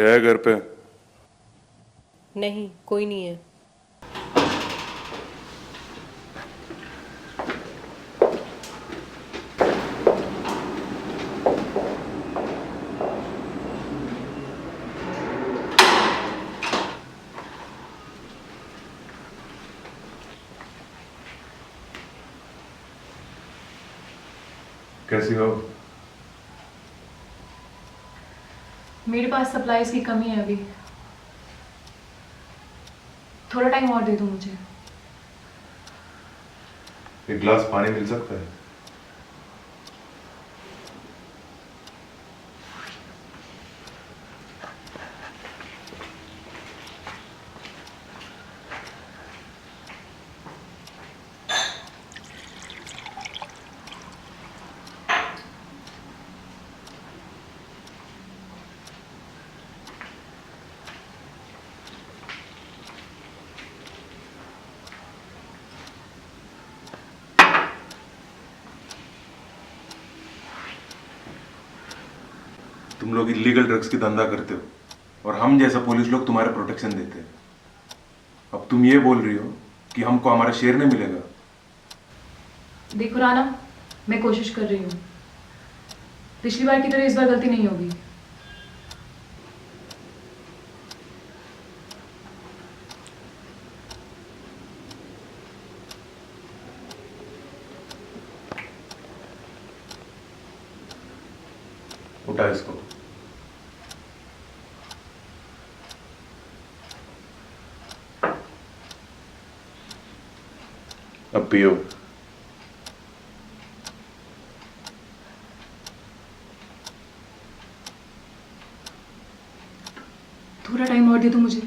है घर पे? नहीं, कोई नहीं है। कैसी हो? मेरे पास सप्लाईज की कमी है अभी। थोड़ा टाइम और दे दो मुझे। एक गिलास पानी मिल सकता है? तुम लोग इलीगल ड्रग्स की धंधा करते हो और हम जैसा पुलिस लोग तुम्हारे प्रोटेक्शन देते हैं। अब तुम ये बोल रही हो कि हमको हमारा शेयर नहीं मिलेगा? देखो राना, मैं कोशिश कर रही हूँ। पिछली बार की तरह इस बार गलती नहीं होगी। उठा इसको। अब पियो। थोड़ा टाइम और दे दो मुझे,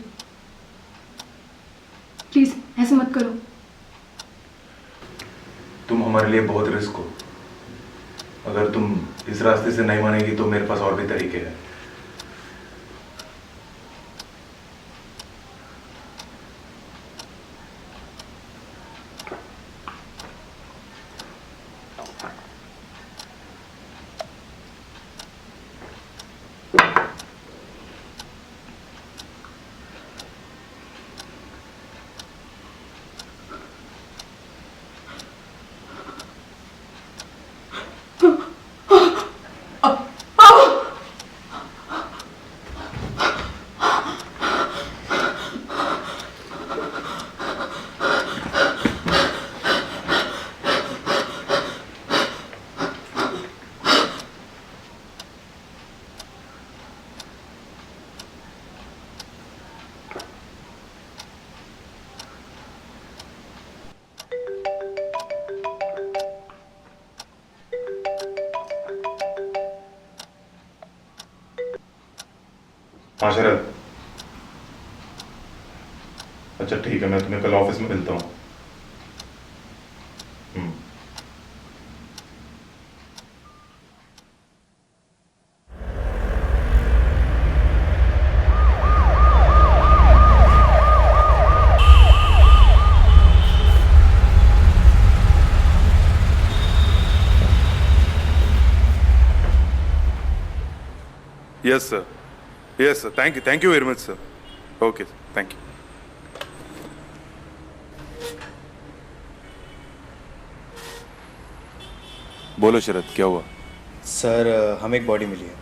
प्लीज ऐसे मत करो। तुम हमारे लिए बहुत रिस्क हो। अगर तुम इस रास्ते से नहीं मानेगी तो मेरे पास और भी तरीके हैं। हाँ शरद। अच्छा ठीक है, मैं तुम्हें कल ऑफिस में मिलता हूँ। Yes sir, yes sir, thank you very much sir. Okay sir, thank you. बोलो शरद, क्या हुआ? सर हमें एक बॉडी मिली है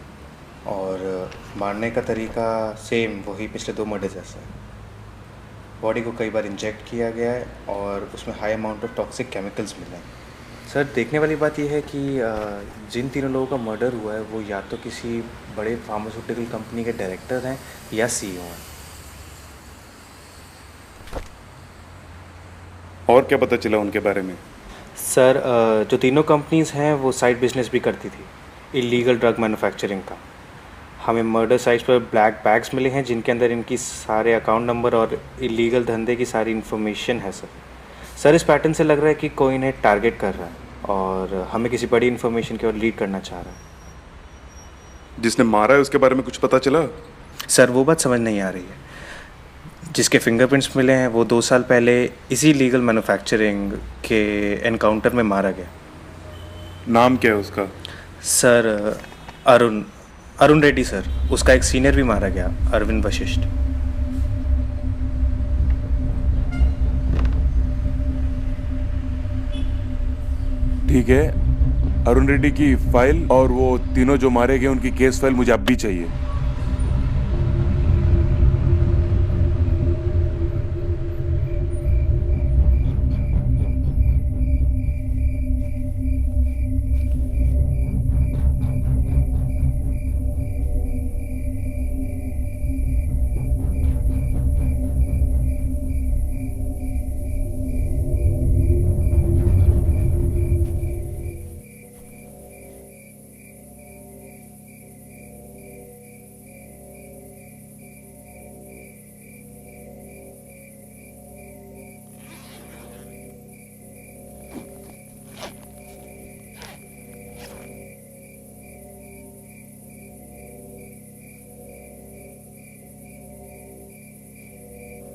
और मारने का तरीका सेम वही पिछले 2 मर्डर जैसा है। बॉडी को कई बार इंजेक्ट किया गया है और उसमें high amount of toxic chemicals मिले हैं। सर देखने वाली बात यह है कि जिन तीनों लोगों का मर्डर हुआ है वो या तो किसी बड़े फार्मास्यूटिकल कंपनी के डायरेक्टर हैं या सीईओ हैं। और क्या पता चला उनके बारे में? सर जो तीनों कंपनीज हैं वो साइड बिजनेस भी करती थी, इलीगल ड्रग मैन्युफैक्चरिंग का। हमें मर्डर साइट्स पर ब्लैक बैग्स मिले हैं जिनके अंदर इनकी सारे अकाउंट नंबर और इलीगल धंधे की सारी इन्फॉर्मेशन है। सर इस पैटर्न से लग रहा है कि कोई इन्हें टारगेट कर रहा है और हमें किसी बड़ी इन्फॉर्मेशन की ओर लीड करना चाह रहा है। जिसने मारा है उसके बारे में कुछ पता चला? सर वो बात समझ नहीं आ रही है। जिसके फिंगरप्रिंट्स मिले हैं वो 2 साल पहले इसी लीगल मैन्युफैक्चरिंग के एनकाउंटर में मारा गया। नाम क्या है उसका? सर अरुण, अरुण रेड्डी सर, उसका एक सीनियर भी मारा गया, अरविंद वशिष्ठ। ठीक है, अरुण रेड्डी की फाइल और वो तीनों जो मारे गए उनकी केस फाइल मुझे अब भी चाहिए।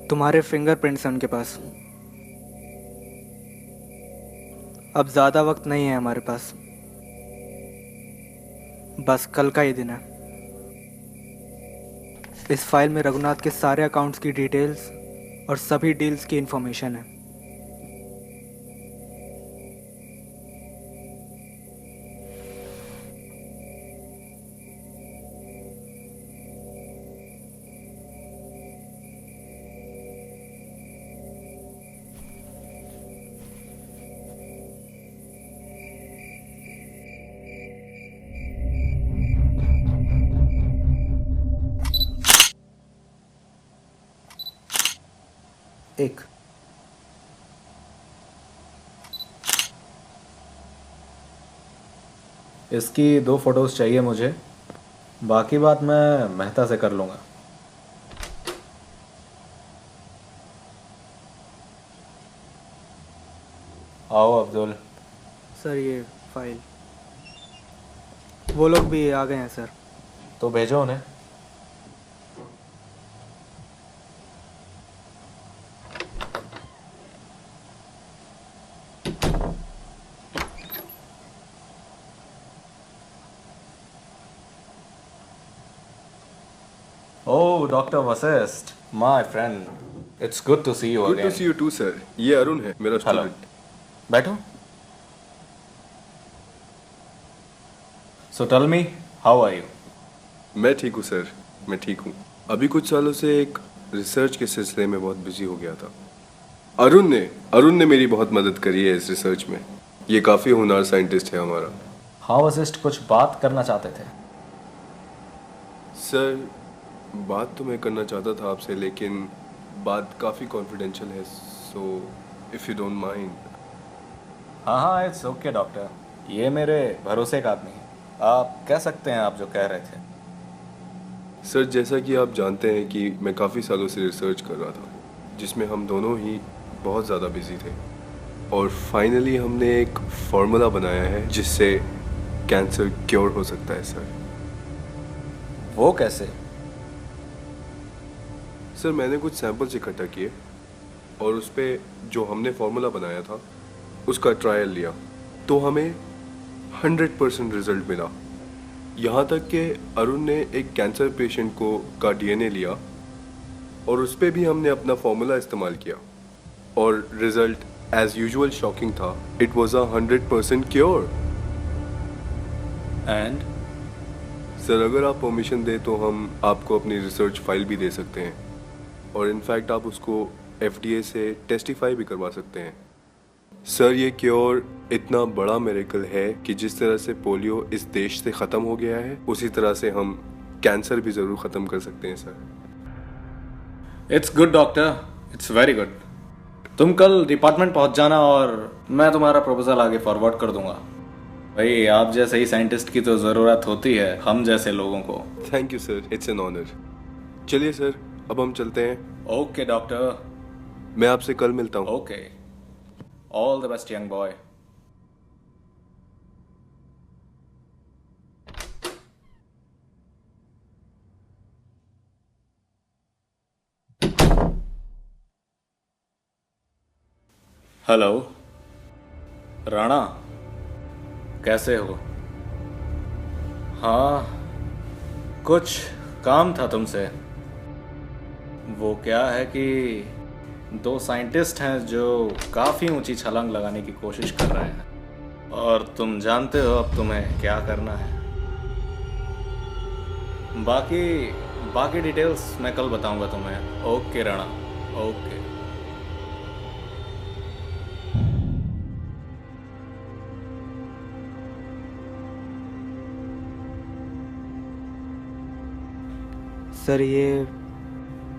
तुम्हारे फिंगरप्रिंट्स हैं उनके पास। अब ज़्यादा वक्त नहीं है हमारे पास, बस कल का ही दिन है। इस फाइल में रघुनाथ के सारे अकाउंट्स की डिटेल्स और सभी डील्स की इंफॉर्मेशन है। एक इसकी 2 फोटोज चाहिए मुझे, बाकी बात मैं मेहता से कर लूँगा। आओ अब्दुल। सर ये फाइल, वो लोग भी आ गए हैं सर। तो भेजो उन्हें। Oh, Dr. Vasist, my friend. It's good to see you good again. To see you too sir. ये अरुण है, मेरा Hello. स्टूडेंट। बैठो। So tell me, how are you? मैं ठीक हूँ सर, मैं ठीक हूँ। अभी कुछ सालों से एक रिसर्च के सिलसिले में बहुत बिजी हो गया था। अरुण ने मेरी बहुत मदद करी है इस रिसर्च में। ये काफ़ी होनहार साइंटिस्ट है हमारा। हाँ वशिष्ठ, कुछ बात करना चाहते थे। सर, बात तो मैं करना चाहता था आपसे, लेकिन बात काफ़ी कॉन्फिडेंशियल है, so if you don't mind. हाँ हाँ, इट्स ओके डॉक्टर, ये मेरे भरोसे का आदमी है, आप कह सकते हैं आप जो कह रहे थे। सर, जैसा कि आप जानते हैं कि मैं काफ़ी सालों से रिसर्च कर रहा था, जिसमें हम दोनों ही बहुत ज़्यादा बिजी थे, और फाइनली हमने एक फार्मूला बनाया है जिससे कैंसर क्योर हो सकता है सर। वो कैसे? सर, मैंने कुछ सैंपल्स इकट्ठा किए और उस पे जो हमने फार्मूला बनाया था उसका ट्रायल लिया, तो हमें 100% रिजल्ट मिला। यहाँ तक कि अरुण ने एक कैंसर पेशेंट का डीएनए लिया और उस पे भी हमने अपना फार्मूला इस्तेमाल किया, और रिजल्ट एज यूजुअल शॉकिंग था। It was a 100% cure. And sir, अगर आप परमिशन दें तो हम आपको अपनी रिसर्च फाइल भी दे सकते हैं, और इनफैक्ट आप उसको एफडीए से टेस्टिफाई भी करवा सकते हैं। सर, ये क्योर इतना बड़ा मिरेकल है कि जिस तरह से पोलियो इस देश से ख़त्म हो गया है, उसी तरह से हम कैंसर भी ज़रूर ख़त्म कर सकते हैं sir. It's good doctor, it's very good. तुम कल डिपार्टमेंट पहुंच जाना और मैं तुम्हारा प्रपोजल आगे फॉरवर्ड कर दूंगा। भाई, आप जैसे ही साइंटिस्ट की तो ज़रूरत होती है हम जैसे लोगों को। Thank you sir, it's an honour. चलिए सर, अब हम चलते हैं। Okay doctor. मैं आपसे कल मिलता हूँ। Okay, all the best young boy. Hello Rana, कैसे हो? हाँ, कुछ काम था तुमसे। वो क्या है कि दो साइंटिस्ट हैं जो काफ़ी ऊंची छलांग लगाने की कोशिश कर रहे हैं, और तुम जानते हो अब तुम्हें क्या करना है। बाकी बाकी डिटेल्स मैं कल बताऊंगा तुम्हें। Okay Rana, okay. सर ये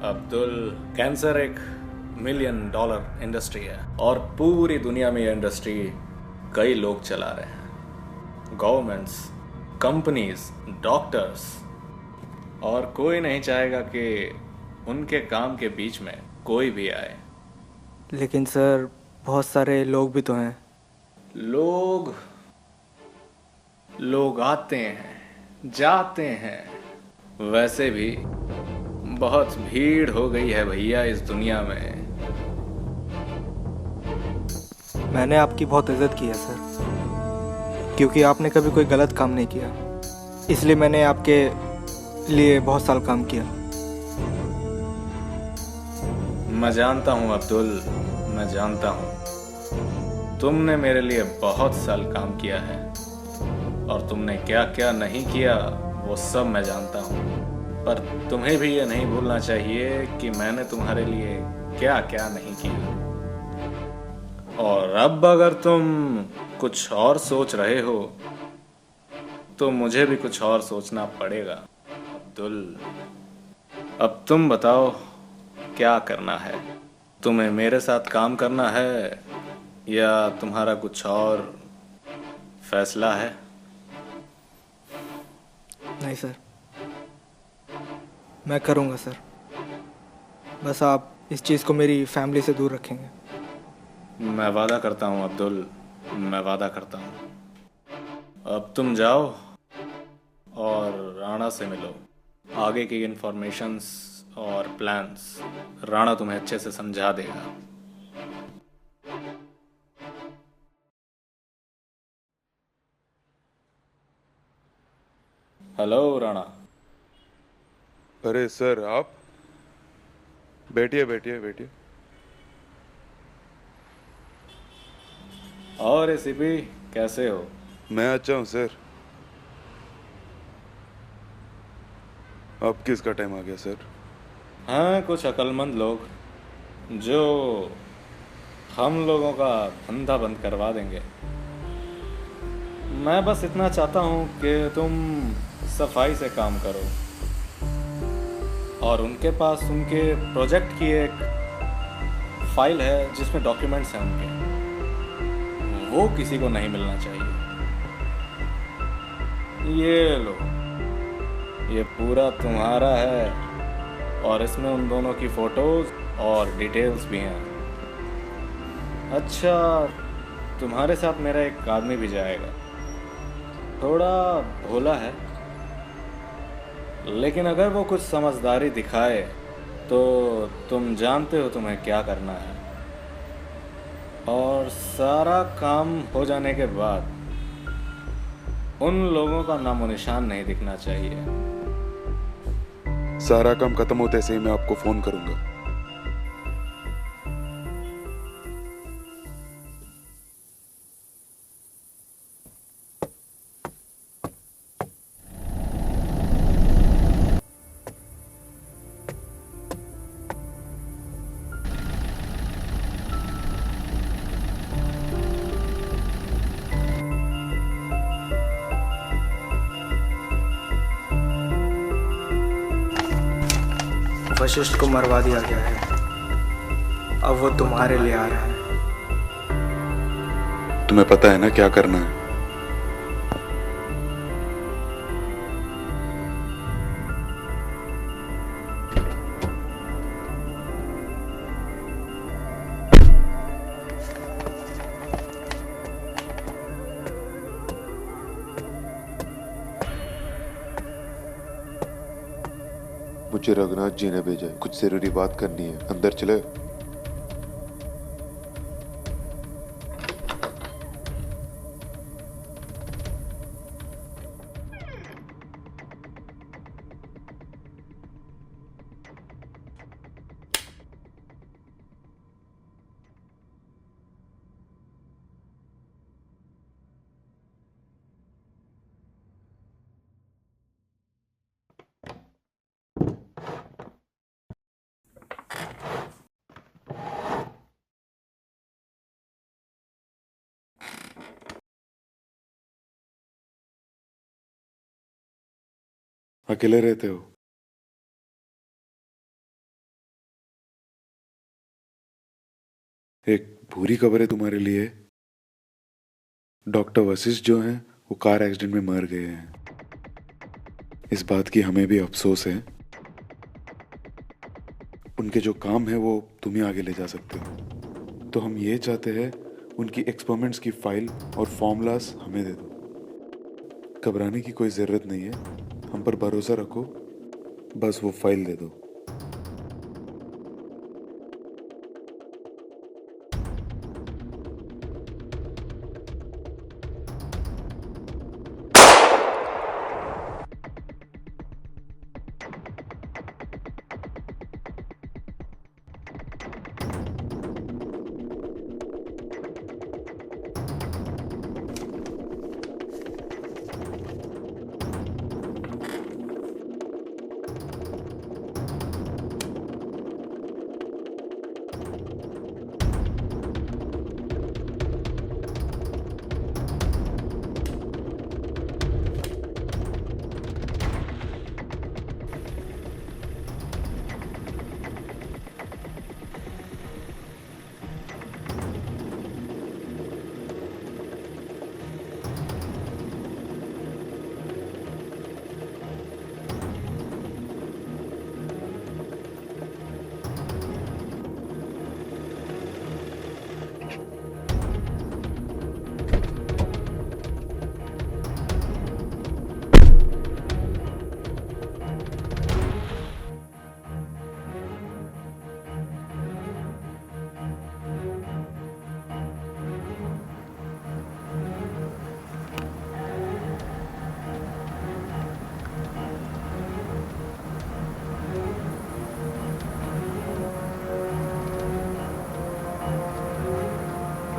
अब्दुल, कैंसर एक $1 मिलियन इंडस्ट्री है, और पूरी दुनिया में ये इंडस्ट्री कई लोग चला रहे हैं। गवर्नमेंट्स, कंपनीज, डॉक्टर्स, और कोई नहीं चाहेगा कि उनके काम के बीच में कोई भी आए। लेकिन सर बहुत सारे लोग भी तो हैं। लोग आते हैं, जाते हैं। वैसे भी बहुत भीड़ हो गई है भैया इस दुनिया में। मैंने आपकी बहुत इज्जत की है सर, क्योंकि आपने कभी कोई गलत काम नहीं किया, इसलिए मैंने आपके लिए बहुत साल काम किया। मैं जानता हूँ अब्दुल, मैं जानता हूँ तुमने मेरे लिए बहुत साल काम किया है, और तुमने क्या क्या नहीं किया वो सब मैं जानता हूँ। पर तुम्हें भी ये नहीं भूलना चाहिए कि मैंने तुम्हारे लिए क्या क्या नहीं किया। और अब अगर तुम कुछ और सोच रहे हो तो मुझे भी कुछ और सोचना पड़ेगा अब्दुल। अब तुम बताओ क्या करना है? तुम्हें मेरे साथ काम करना है या तुम्हारा कुछ और फैसला है? नहीं सर, मैं करूँगा सर, बस आप इस चीज़ को मेरी फैमिली से दूर रखेंगे। मैं वादा करता हूँ अब्दुल, मैं वादा करता हूँ। अब तुम जाओ और राणा से मिलो। आगे की इंफॉर्मेशंस और प्लान्स राणा तुम्हें अच्छे से समझा देगा। हेलो राणा। अरे सर, आप बैठिए बैठिए बैठिए। और एसीपी कैसे हो? मैं अच्छा हूँ सर। अब किसका टाइम आ गया सर? हाँ, कुछ अक्लमंद लोग जो हम लोगों का धंधा बंद करवा देंगे। मैं बस इतना चाहता हूँ कि तुम सफाई से काम करो, और उनके पास उनके प्रोजेक्ट की एक फाइल है जिसमें डॉक्यूमेंट्स हैं उनके, वो किसी को नहीं मिलना चाहिए। ये लो, ये पूरा तुम्हारा है, और इसमें उन दोनों की फोटोज और डिटेल्स भी हैं। अच्छा, तुम्हारे साथ मेरा एक आदमी भी जाएगा। थोड़ा भोला है, लेकिन अगर वो कुछ समझदारी दिखाए तो तुम जानते हो तुम्हें क्या करना है। और सारा काम हो जाने के बाद उन लोगों का नामो निशान नहीं दिखना चाहिए। सारा काम खत्म होते से ही मैं आपको फोन करूंगा। वशिष्ठ को मरवा दिया गया है, अब वो तुम्हारे लिए आ रहा है। तुम्हें पता है ना क्या करना है? मुझे रघुनाथ जी ने भेजा है, कुछ जरूरी बात करनी है। अंदर चले। अकेले रहते हो? एक बुरी खबर है तुम्हारे लिए। डॉक्टर वशिष्ठ जो हैं वो कार एक्सीडेंट में मर गए हैं। इस बात की हमें भी अफसोस है। उनके जो काम है वो तुम ही आगे ले जा सकते हो। तो हम ये चाहते हैं उनकी एक्सपेरिमेंट्स की फाइल और फॉर्मूलाज हमें दे दो। घबराने की कोई ज़रूरत नहीं है, हम पर भरोसा रखो, बस वो फाइल दे दो।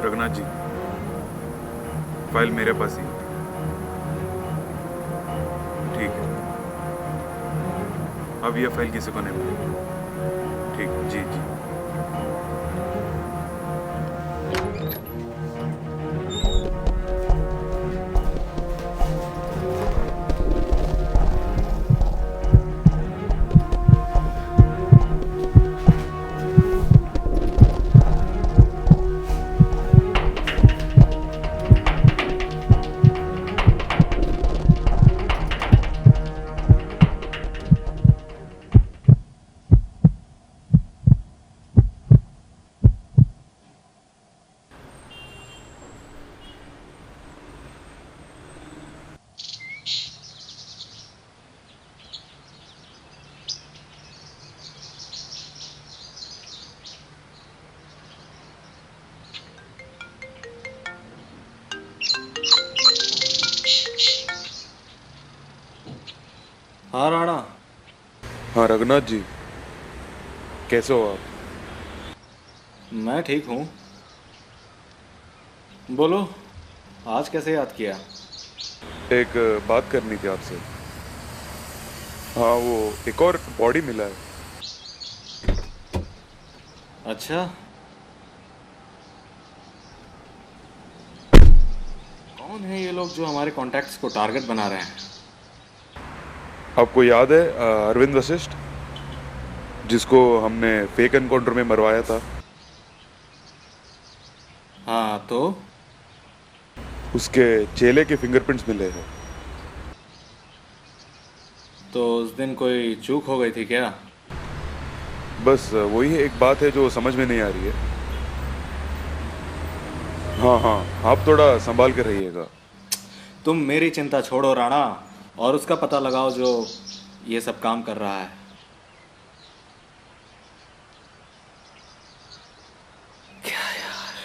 रघुनाथ जी, फाइल मेरे पास ही है। ठीक है, अब यह फाइल किसी को नहीं मिलेगी। ठीक है, जी जी। हाँ राणा। हाँ रघुनाथ जी, कैसे हो आप? मैं ठीक हूँ। बोलो, आज कैसे याद किया? एक बात करनी थी आपसे। हाँ, वो एक और बॉडी मिला है। अच्छा, कौन है ये लोग जो हमारे कॉन्टैक्ट्स को टारगेट बना रहे हैं? आपको याद है अरविंद वशिष्ठ, जिसको हमने फेक एनकाउंटर में मरवाया था? हाँ, तो उसके चेले के फिंगरप्रिंट्स मिले हैं। तो उस दिन कोई चूक हो गई थी क्या? बस वही एक बात है जो समझ में नहीं आ रही है। हाँ हाँ, आप थोड़ा संभाल कर रहिएगा। तुम मेरी चिंता छोड़ो राणा, और उसका पता लगाओ जो ये सब काम कर रहा है। क्या यार।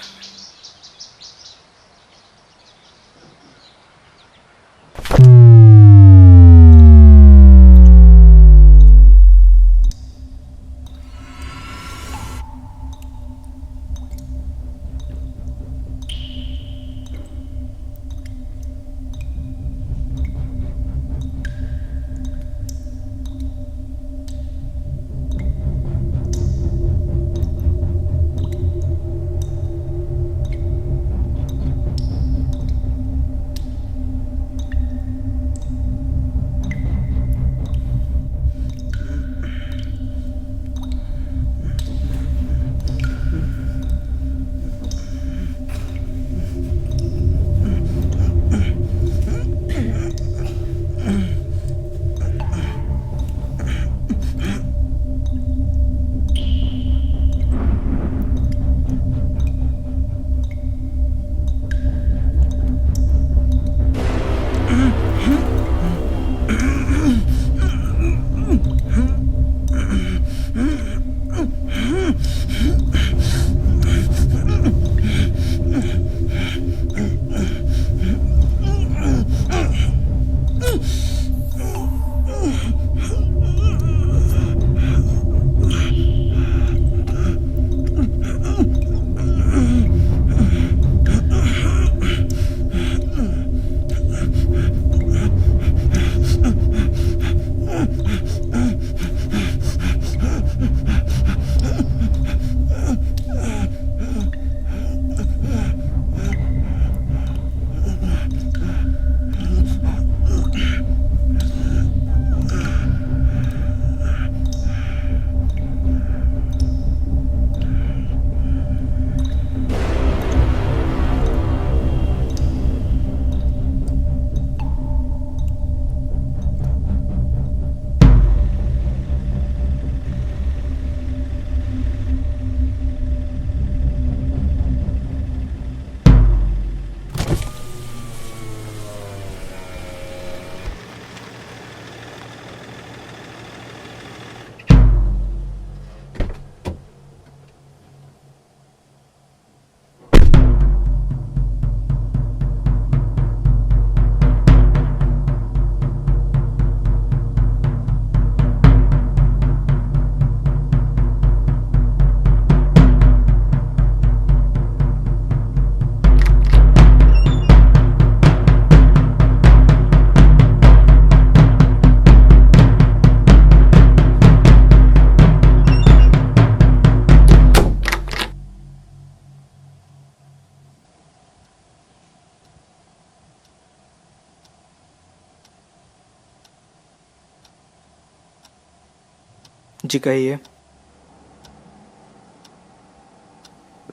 जी कहिए।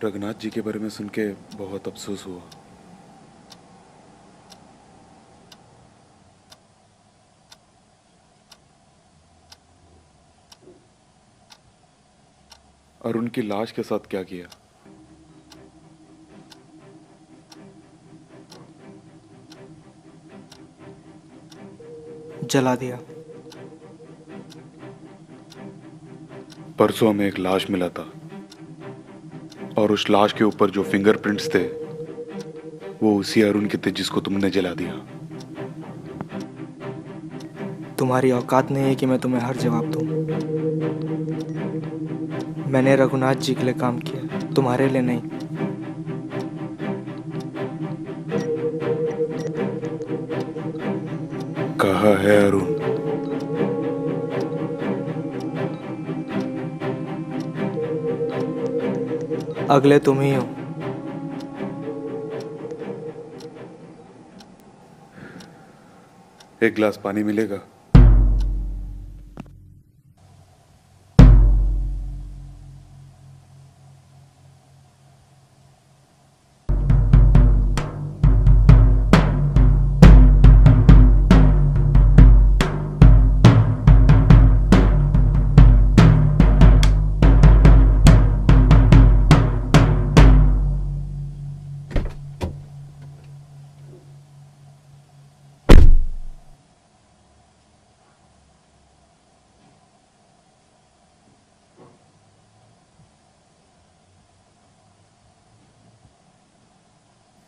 रघुनाथ जी के बारे में सुन के बहुत अफसोस हुआ। और उनकी लाश के साथ क्या किया? जला दिया। परसों हमें एक लाश मिला था और उस लाश के ऊपर जो फिंगरप्रिंट्स थे वो उसी अरुण के थे जिसको तुमने जला दिया। तुम्हारी औकात नहीं है कि मैं तुम्हें हर जवाब दूं। मैंने रघुनाथ जी के लिए काम किया, तुम्हारे लिए नहीं। कहा है अरुण? अगले तुम ही हो। एक गिलास पानी मिलेगा?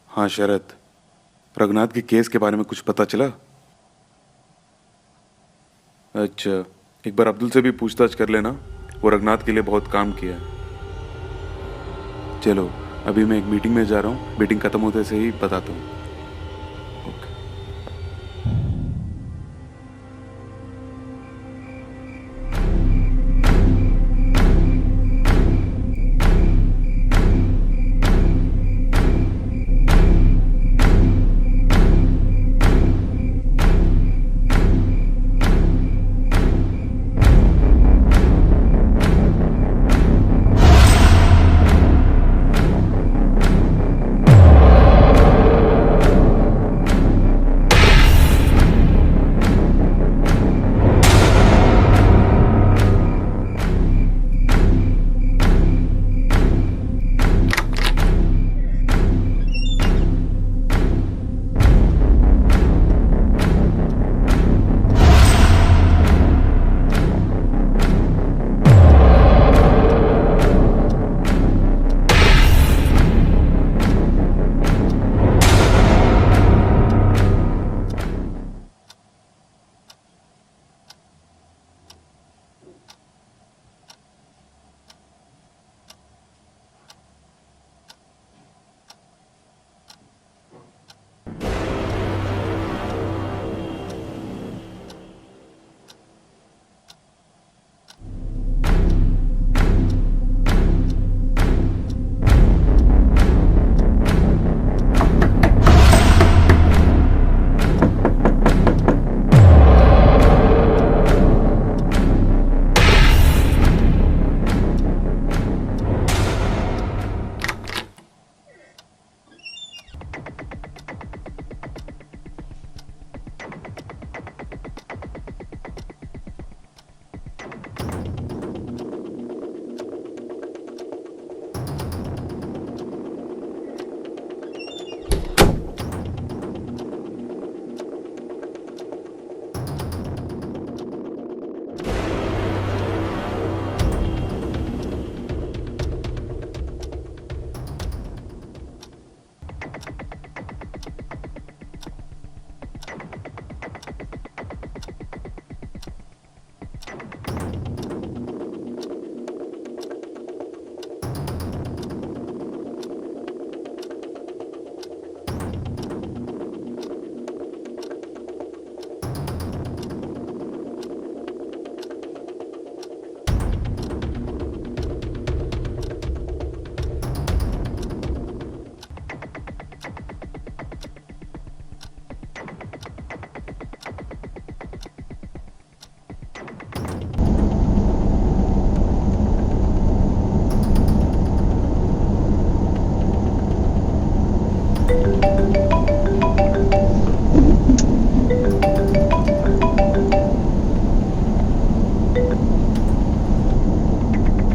हाँ शरद, रघुनाथ के केस के बारे में कुछ पता चला? अच्छा, एक बार अब्दुल से भी पूछताछ कर लेना, वो रघुनाथ के लिए बहुत काम किया है। चलो, अभी मैं एक मीटिंग में जा रहा हूँ, मीटिंग खत्म होते से ही बताता हूँ। ओके।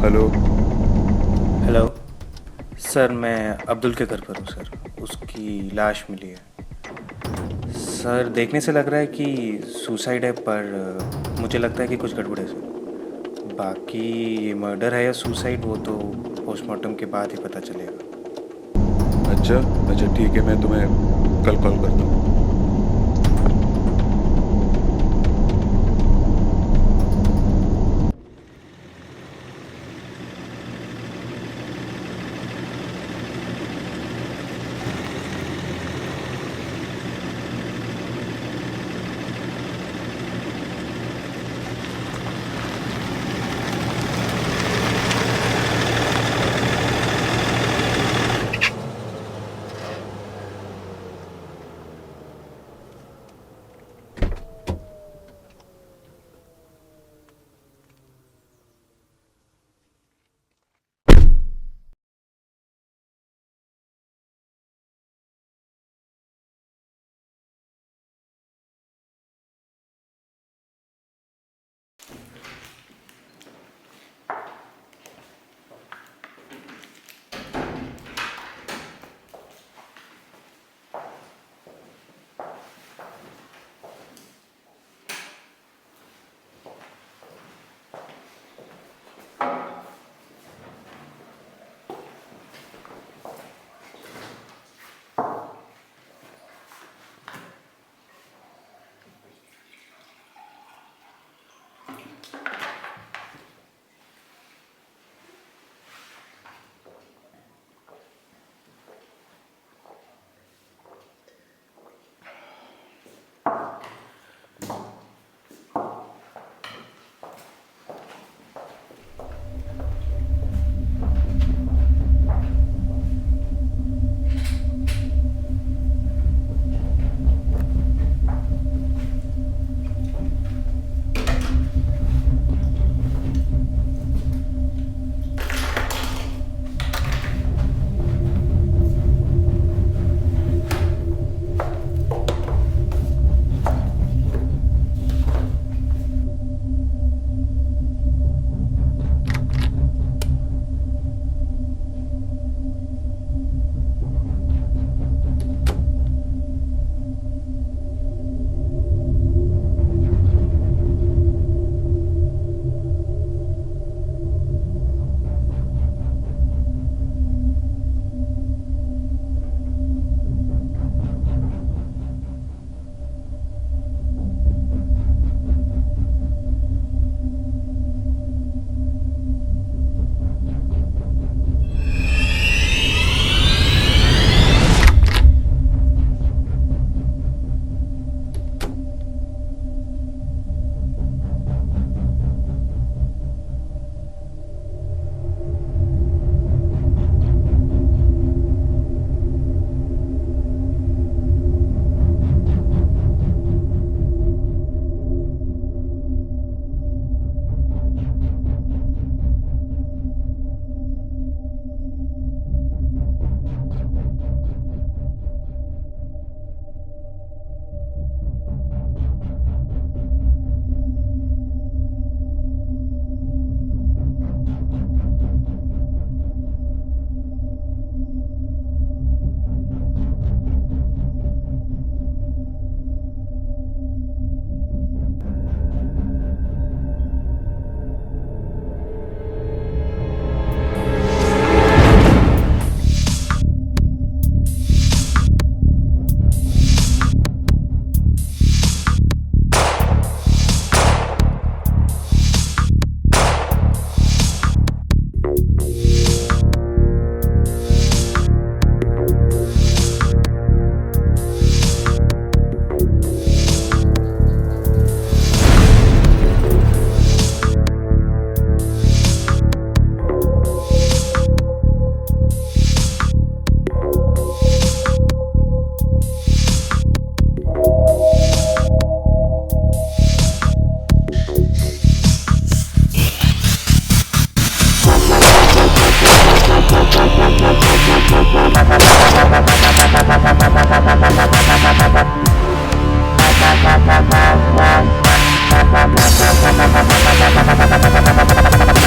हेलो। हेलो सर, मैं अब्दुल के घर पर हूँ सर। उसकी लाश मिली है सर। देखने से लग रहा है कि सुसाइड है, पर मुझे लगता है कि कुछ गड़बड़ है सर। बाकी ये मर्डर है या सुसाइड, वो तो पोस्टमार्टम के बाद ही पता चलेगा। अच्छा ठीक है, मैं तुम्हें कल कॉल करता हूँ। Thank you.